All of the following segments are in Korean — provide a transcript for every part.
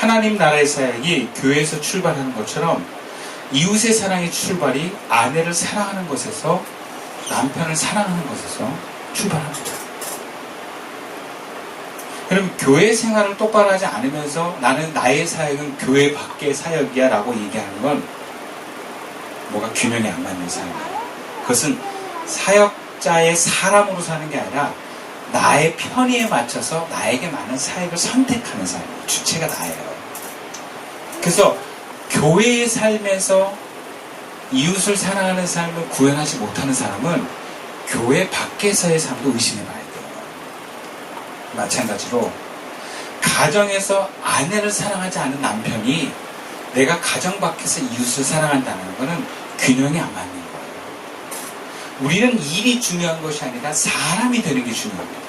하나님 나라의 사역이 교회에서 출발하는 것처럼 이웃의 사랑의 출발이 아내를 사랑하는 것에서, 남편을 사랑하는 것에서 출발합니다. 그럼 교회 생활을 똑바로 하지 않으면서 나는 나의 사역은 교회 밖의 사역이야 라고 얘기하는 건 뭐가 균형이 안 맞는 삶이에요. 그것은 사역자의 사람으로 사는 게 아니라 나의 편의에 맞춰서 나에게 맞는 사역을 선택하는 삶이에요. 주체가 나예요. 그래서 교회의 삶에서 이웃을 사랑하는 삶을 구현하지 못하는 사람은 교회 밖에서의 삶도 의심해 봐야 돼요. 마찬가지로 가정에서 아내를 사랑하지 않은 남편이 내가 가정 밖에서 이웃을 사랑한다는 것은 균형이 안 맞는 거예요. 우리는 일이 중요한 것이 아니라 사람이 되는 게 중요합니다.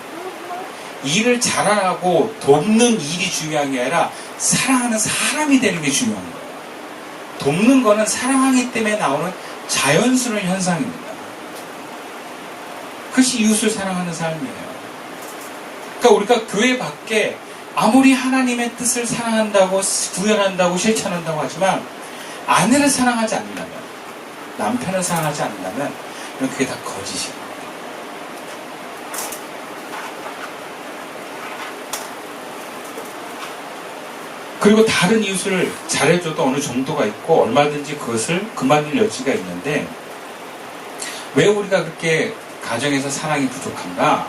일을 잘하고 돕는 일이 중요한 게 아니라 사랑하는 사람이 되는 게 중요한 거예요. 돕는 거는 사랑하기 때문에 나오는 자연스러운 현상입니다. 그것이 이웃을 사랑하는 삶이에요. 그러니까 우리가 교회 밖에 아무리 하나님의 뜻을 사랑한다고 구현한다고 실천한다고 하지만 아내를 사랑하지 않는다면, 남편을 사랑하지 않는다면 그게 다 거짓이에요. 그리고 다른 이웃을 잘해줘도 어느 정도가 있고 얼마든지 그것을 그만둘 여지가 있는데 왜 우리가 그렇게 가정에서 사랑이 부족한가?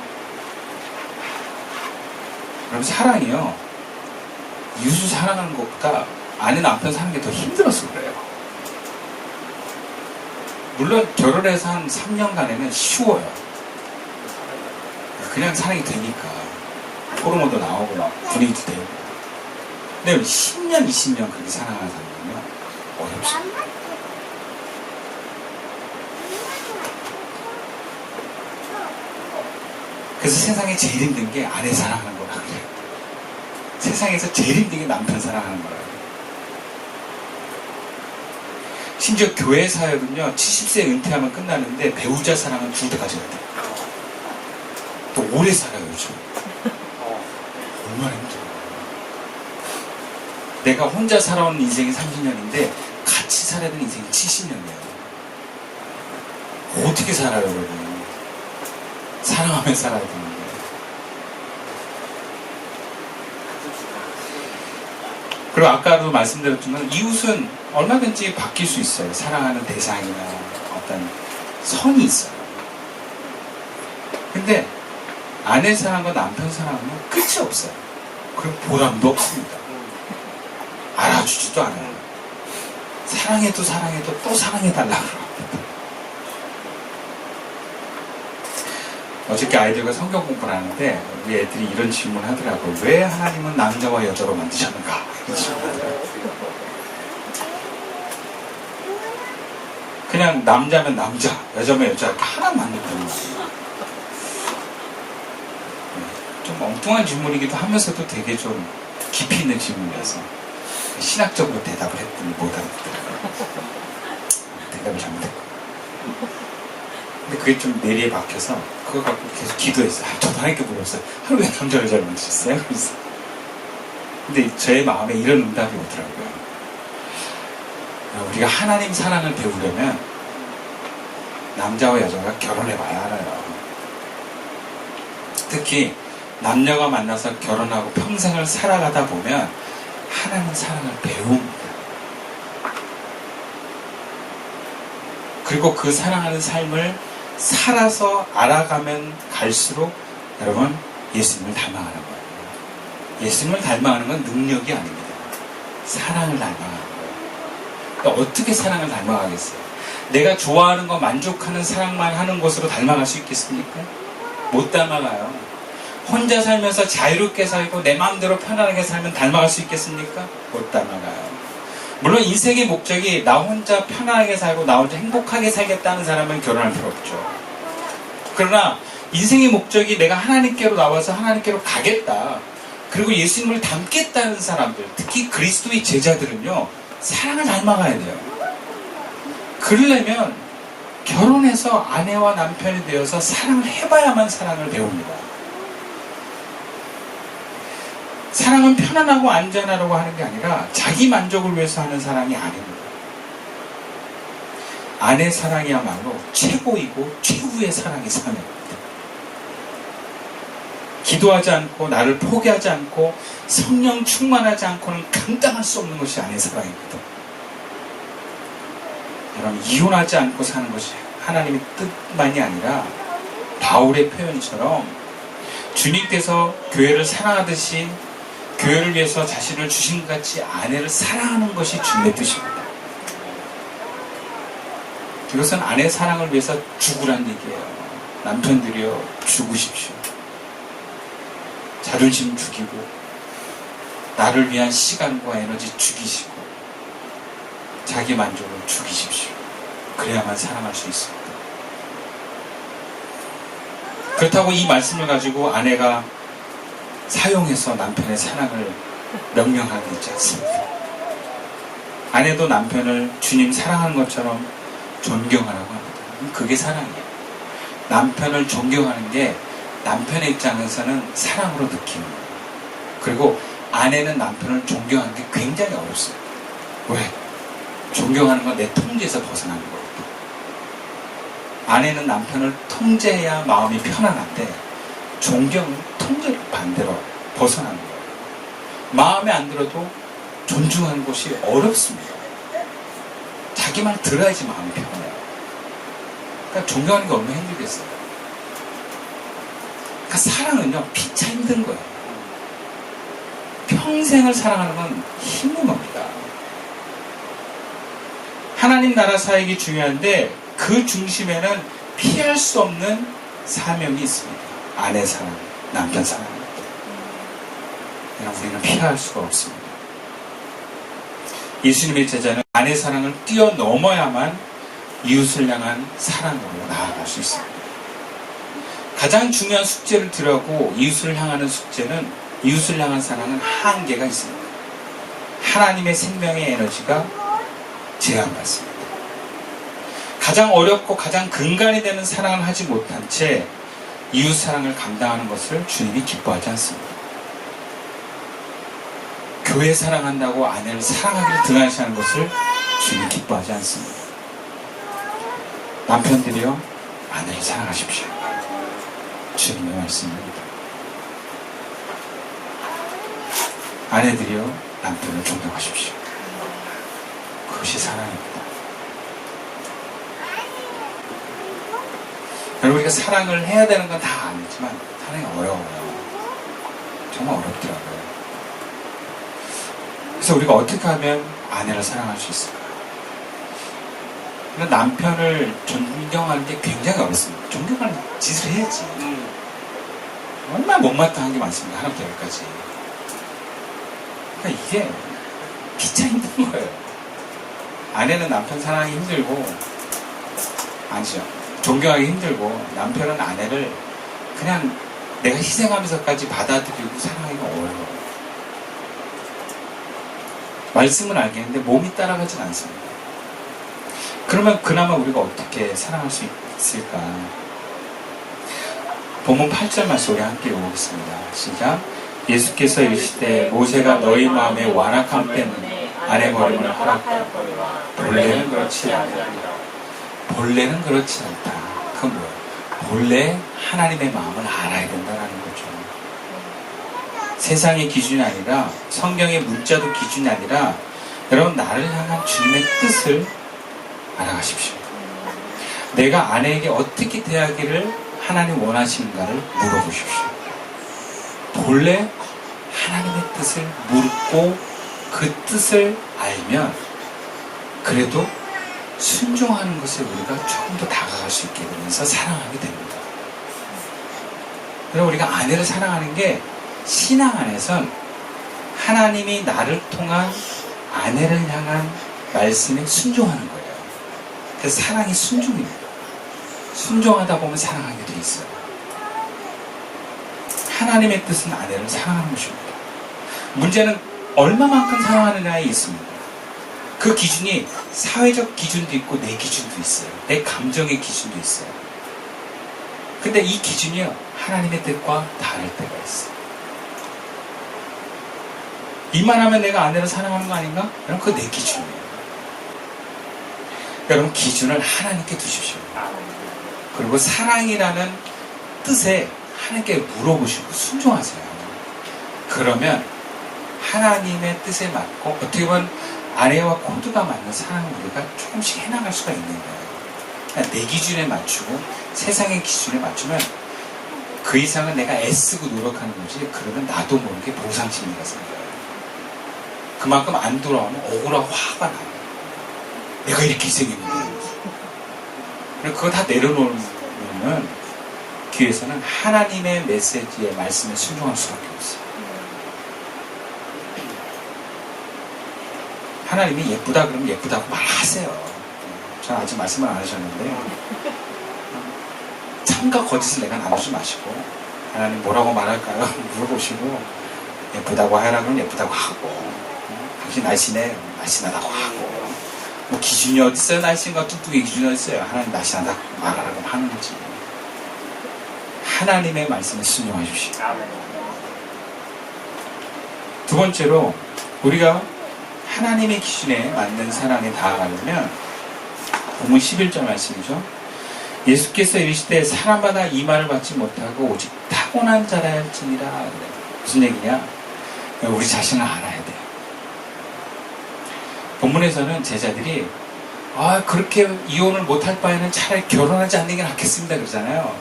그럼 사랑이요, 이웃을 사랑하는 것보다 아내 남편 사는 게 더 힘들어서 그래요. 물론 결혼해서 한 3년간에는 쉬워요. 그냥 사랑이 되니까 호르몬도 나오고 분위기도 되고. 근데 10년, 20년 그렇게 사랑하는 사람이면 어렵습니다. 그래서 세상에 제일 힘든 게 아내 사랑하는 거라 그래요. 세상에서 제일 힘든 게 남편 사랑하는 거라 그래요. 심지어 교회 사역은요, 70세 은퇴하면 끝나는데 배우자 사랑은 죽을 때까지 해야 돼요. 또 오래 살아요, 요즘. 얼마나 힘들어요. 내가 혼자 살아온 인생이 30년인데 같이 살아야 되는 인생이 70년이에요. 어떻게 살아요, 여러분? 사랑하며 살아야 되는데. 그리고 아까도 말씀드렸지만 이웃은 얼마든지 바뀔 수 있어요. 사랑하는 대상이나 어떤 선이 있어요. 근데 아내 사랑과 남편 사랑은 끝이 없어요. 그리고 보람도 없습니다. 알아주지도 않아요. 사랑해도 사랑해도 또 사랑해달라고 합니다. 어저께 아이들과 성경 공부를 하는데 우리 애들이 이런 질문을 하더라고요. 왜 하나님은 남자와 여자로 만드셨는가? 그냥 남자면 남자, 여자면 여자 이렇게 하나 만든다는 거예요. 좀 엉뚱한 질문이기도 하면서도 되게 좀 깊이 있는 질문이어서 신학적으로 대답을 했더니 못 알아듣더라고요. 대답을 잘못했고. 근데 그게 좀 뇌리에 박혀서 그거 갖고 계속 기도했어요. 저도 하나님께 물었어요. 하루 왜 남자 여자를 만드셨어요? 그래서 근데 제 마음에 이런 응답이 오더라고요. 우리가 하나님 사랑을 배우려면 남자와 여자가 결혼해봐야 알아요. 특히 남녀가 만나서 결혼하고 평생을 살아가다 보면 하나님 사랑을 배웁니다. 그리고 그 사랑하는 삶을 살아서 알아가면 갈수록 여러분 예수님을 닮아가는 거예요. 예수님을 닮아가는 건 능력이 아닙니다. 사랑을 닮아가는 거예요. 그러니까 어떻게 사랑을 닮아가겠어요? 내가 좋아하는 거 만족하는 사랑만 하는 것으로 닮아갈 수 있겠습니까? 못 닮아가요. 혼자 살면서 자유롭게 살고 내 마음대로 편안하게 살면 닮아갈 수 있겠습니까? 못 닮아가요. 물론 인생의 목적이 나 혼자 편안하게 살고 나 혼자 행복하게 살겠다는 사람은 결혼할 필요 없죠. 그러나 인생의 목적이 내가 하나님께로 나와서 하나님께로 가겠다, 그리고 예수님을 닮겠다는 사람들, 특히 그리스도의 제자들은요, 사랑을 닮아가야 돼요. 그러려면 결혼해서 아내와 남편이 되어서 사랑을 해봐야만 사랑을 배웁니다. 사랑은 편안하고 안전하라고 하는 게 아니라 자기 만족을 위해서 하는 사랑이 아닙니다. 아내 사랑이야말로 최고이고 최후의 사랑이 사랑입니다. 기도하지 않고 나를 포기하지 않고 성령 충만하지 않고는 감당할 수 없는 것이 아내 사랑입니다. 여러분, 이혼하지 않고 사는 것이 하나님의 뜻만이 아니라 바울의 표현처럼 주님께서 교회를 사랑하듯이 교회를 위해서 자신을 주신 것 같이 아내를 사랑하는 것이 주님의 뜻입니다. 이것은 아내 사랑을 위해서 죽으란 얘기예요. 남편들이여 죽으십시오. 자존심 죽이고 나를 위한 시간과 에너지 죽이시고 자기 만족을 죽이십시오. 그래야만 사랑할 수 있습니다. 그렇다고 이 말씀을 가지고 아내가 사용해서 남편의 사랑을 명령하는 게 있지 않습니다. 아내도 남편을 주님 사랑하는 것처럼 존경하라고 합니다. 그게 사랑이에요. 남편을 존경하는 게 남편의 입장에서는 사랑으로 느끼는 거예요. 그리고 아내는 남편을 존경하는 게 굉장히 어렵습니다. 왜? 존경하는 건 내 통제에서 벗어나는 거거든요. 아내는 남편을 통제해야 마음이 편안한데 존경은 통제를 반대로 벗어나는 거예요. 마음에 안 들어도 존중하는 것이 어렵습니다. 자기 말 들어야지 마음이 편해요. 그러니까 존경하는 게 얼마나 힘들겠어요. 그러니까 사랑은요, 피차 힘든 거예요. 평생을 사랑하는 건 힘든 겁니다. 하나님 나라 사역이 중요한데 그 중심에는 피할 수 없는 사명이 있습니다. 아내 사랑, 남편 사랑입니다. 그러나 우리는 피할 수가 없습니다. 예수님의 제자는 아내 사랑을 뛰어넘어야만 이웃을 향한 사랑으로 나아갈 수 있습니다. 가장 중요한 숙제를 들하고 이웃을 향하는 숙제는, 이웃을 향한 사랑은 한계가 있습니다. 하나님의 생명의 에너지가 제한받습니다. 가장 어렵고 가장 근간이 되는 사랑을 하지 못한 채 이웃 사랑을 감당하는 것을 주님이 기뻐하지 않습니다. 교회 사랑한다고 아내를 사랑하기를 등한시하는 것을 주님이 기뻐하지 않습니다. 남편들이여 아내를 사랑하십시오. 주님의 말씀입니다. 아내들이여 남편을 존경하십시오. 그것이 사랑입니다. 여러분, 우리가 사랑을 해야 되는 건 다 알지만 사랑이 어려워요. 정말 어렵더라고요. 그래서 우리가 어떻게 하면 아내를 사랑할 수 있을까요? 남편을 존경하는 게 굉장히 어렵습니다. 존경하는 짓을 해야지. 얼마나 못마땅한 게 많습니다. 하나부터 열까지. 그러니까 이게 피차 힘든 거예요. 아내는 남편 사랑하기 힘들고, 아니죠. 존경하기 힘들고, 남편은 아내를 그냥 내가 희생하면서까지 받아들이고 사랑하기가 어려워요. 말씀은 알겠는데 몸이 따라가진 않습니다. 그러면 그나마 우리가 어떻게 사랑할 수 있을까? 본문 8절 말씀 우리 함께 읽어보겠습니다. 시작. 예수께서 이르시되 모세가 너희 마음에 완악함 때문에 아내 버림을 허락하였거니와 본래는 그렇지 않다. 본래는 그렇지 않다. 그건 뭐예요? 본래 하나님의 마음을 알아야 된다는 거죠. 세상의 기준이 아니라, 성경의 문자도 기준이 아니라, 여러분 나를 향한 주님의 뜻을 알아가십시오. 내가 아내에게 어떻게 대하기를 하나님 원하시는가를 물어보십시오. 본래 하나님의 뜻을 묻고 그 뜻을 알면 그래도 순종하는 것에 우리가 조금 더 다가갈 수 있게 되면서 사랑하게 됩니다. 그리고 우리가 아내를 사랑하는 게 신앙 안에선 하나님이 나를 통한 아내를 향한 말씀에 순종하는 거예요. 그래서 사랑이 순종입니다. 순종하다 보면 사랑하게 돼 있어요. 하나님의 뜻은 아내를 사랑하는 것입니다. 문제는 얼마만큼 사랑하느냐에 있습니다. 그 기준이 사회적 기준도 있고 내 기준도 있어요. 내 감정의 기준도 있어요. 근데 이 기준이요, 하나님의 뜻과 다를 때가 있어요. 이만하면 내가 아내를 사랑하는 거 아닌가? 그럼 그거 내 기준이에요. 여러분, 기준을 하나님께 두십시오. 그리고 사랑이라는 뜻에 하나님께 물어보시고 순종하세요. 그러면 하나님의 뜻에 맞고 어떻게 보면 아내와 코드가 맞는 사랑을 우리가 조금씩 해나갈 수가 있는 거예요. 그러니까 내 기준에 맞추고 세상의 기준에 맞추면 그 이상은 내가 애쓰고 노력하는 거지. 그러면 나도 모르게 보상심리가 생겨요. 그만큼 안 돌아오면 억울하고 화가 나요. 내가 이렇게 희생했는데. 그거 다 내려놓으면 뒤에서는 하나님의 메시지에 말씀에 순종할 수밖에 없어요. 하나님이 예쁘다 그러면 예쁘다고 말하세요. 저는 아직 말씀을 안 하셨는데 참과 거짓을 내가 나누지 마시고 하나님 뭐라고 말할까요? 물어보시고 예쁘다고 하라 그러면 예쁘다고 하고 당신 날씬해 날씬하다고 하고 뭐 기준이 어디 있어요? 날씬과 뚱뚱이 기준이 어디 있어요? 하나님 날씬하다고 말하라고 하는 거지. 하나님의 말씀에 순종해 주시고 두 번째로 우리가 하나님의 기준에 맞는 사랑에 다가가려면 본문 11절 말씀이죠. 예수께서 이르시되 사람마다 이 말을 받지 못하고 오직 타고난 자라 할지니라. 무슨 얘기냐? 우리 자신을 알아야 돼요. 본문에서는 제자들이 그렇게 이혼을 못할 바에는 차라리 결혼하지 않는 게 낫겠습니다 그러잖아요.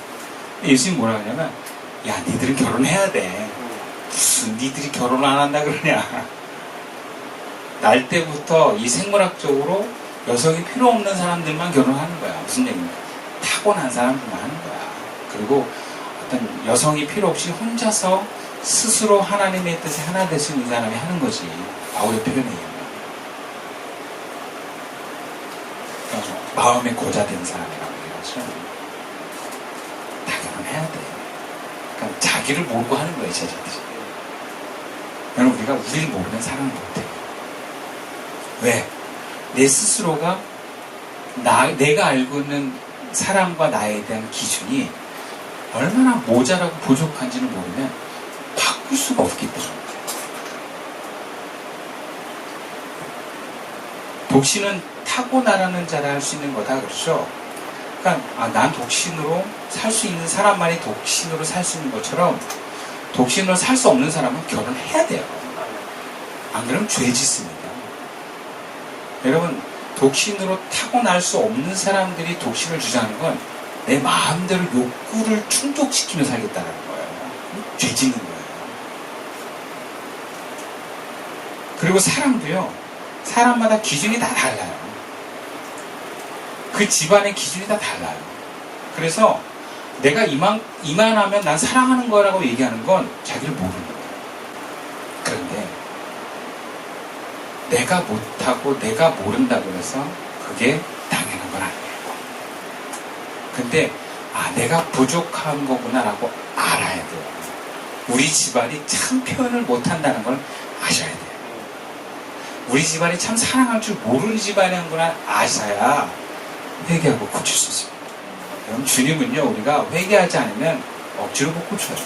예수님이 뭐라 하냐면 야 니들은 결혼해야 돼. 무슨 니들이 결혼을 안 한다 그러냐. 날 때부터 이 생물학적으로 여성이 필요 없는 사람들만 결혼하는 거야. 무슨 얘기냐. 타고난 사람들만 하는 거야. 그리고 어떤 여성이 필요 없이 혼자서 스스로 하나님의 뜻에 하나 될 수 있는 사람이 하는 거지. 바울의 표현에 의하면. 마음의 고자 된 사람이라고 얘기하죠. 다 결혼해야 돼. 그러니까 자기를 모르고 하는 거예요, 제자들이. 여러분, 우리가 우리를 모르면 사랑을 못해요. 왜? 내 스스로가 내가 알고 있는 사람과 나에 대한 기준이 얼마나 모자라고 부족한지를 모르면 바꿀 수가 없기 때문에. 독신은 타고나라는 자라 할 수 있는 거다 그렇죠? 그러니까 난 독신으로 살 수 있는 사람만이 독신으로 살 수 있는 것처럼 독신으로 살 수 없는 사람은 결혼해야 돼요. 안 그러면 죄 짓습니다. 여러분, 독신으로 타고날 수 없는 사람들이 독신을 주장하는 건 내 마음대로 욕구를 충족시키며 살겠다는 거예요. 죄 짓는 거예요. 그리고 사람도요, 사람마다 기준이 다 달라요. 그 집안의 기준이 다 달라요. 그래서 내가 이만하면 난 사랑하는 거라고 얘기하는 건 자기를 모르는 거예요. 그런데 내가 못하고 내가 모른다고 해서 그게 당연한 건 아니에요. 근데 내가 부족한 거구나라고 알아야 돼요. 우리 집안이 참 표현을 못한다는 걸 아셔야 돼요. 우리 집안이 참 사랑할 줄 모르는 집안이구나 아셔야 회개하고 고칠 수 있어요. 그럼 주님은요, 우리가 회개하지 않으면 억지로 못 고쳐요.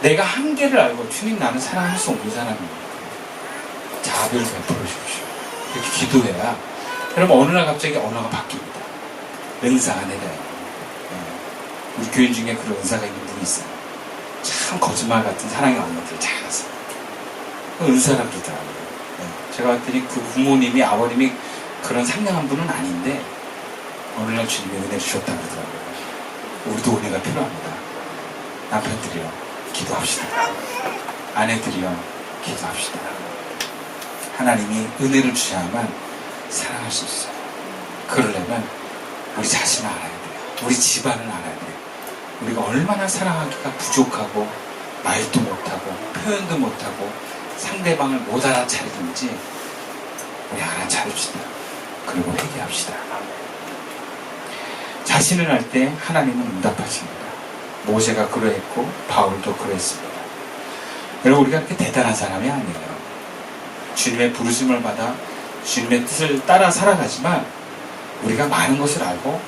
내가 한계를 알고 주님 나는 사랑할 수 없는 사람입니다. 자비를 베풀어 주십시오. 이렇게 기도해야 그럼 어느 날 갑자기 언어가 바뀝니다. 은사가 내려요. 우리 교인 중에 그런 은사가 있는 분이 있어요. 참 거짓말 같은 사랑의 언어들을 잘하세요. 은사라 그러더라고요. 제가 봤더니 그 부모님이 아버님이 그런 상냥한 분은 아닌데 어느 날 주님이 은혜 주셨다 그러더라고요. 우리도 은혜가 필요합니다. 남편들이요, 기도합시다. 아내들이요, 기도합시다. 하나님이 은혜를 주셔야만 사랑할 수 있어요. 그러려면 우리 자신을 알아야 돼요. 우리 집안을 알아야 돼요. 우리가 얼마나 사랑하기가 부족하고 말도 못하고 표현도 못하고 상대방을 못 알아차리든지 우리 알아차립시다. 그리고 회개합시다. 자신을 알 때 하나님은 응답하십니다. 모세가 그러했고 바울도 그랬습니다. 여러분, 우리가 그렇게 대단한 사람이 아니에요. 주님의 부르심을 받아 주님의 뜻을 따라 살아가지만 우리가 많은 것을 알고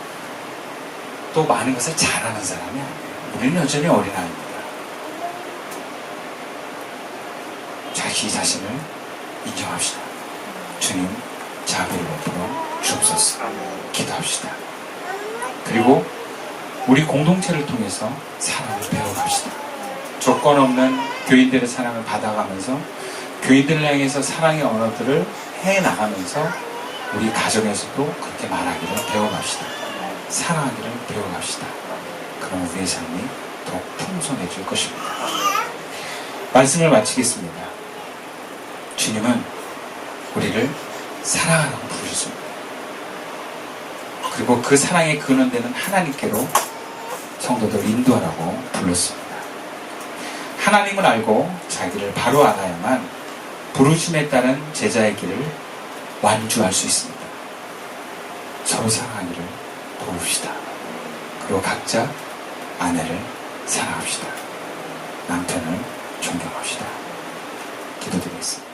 또 많은 것을 잘하는 사람이 아니에요. 우리는 여전히 어린아이입니다. 자기 자신을 인정합시다. 주님, 자비를 베풀어 주옵소서. 기도합시다. 그리고 우리 공동체를 통해서 사랑을 배워갑시다. 조건 없는 교인들의 사랑을 받아가면서 교인들을 향해서 사랑의 언어들을 해나가면서 우리 가정에서도 그렇게 말하기를 배워갑시다. 사랑하기를 배워갑시다. 그럼 우리의 삶이 더욱 풍성해질 것입니다. 말씀을 마치겠습니다. 주님은 우리를 사랑하라고 부르셨습니다. 그리고 그 사랑의 근원되는 하나님께로 성도들 인도하라고 불렀습니다. 하나님을 알고 자기를 바로 알아야만 부르심에 따른 제자의 길을 완주할 수 있습니다. 서로 사랑하기를 도웁시다. 그리고 각자 아내를 사랑합시다. 남편을 존경합시다. 기도드리겠습니다.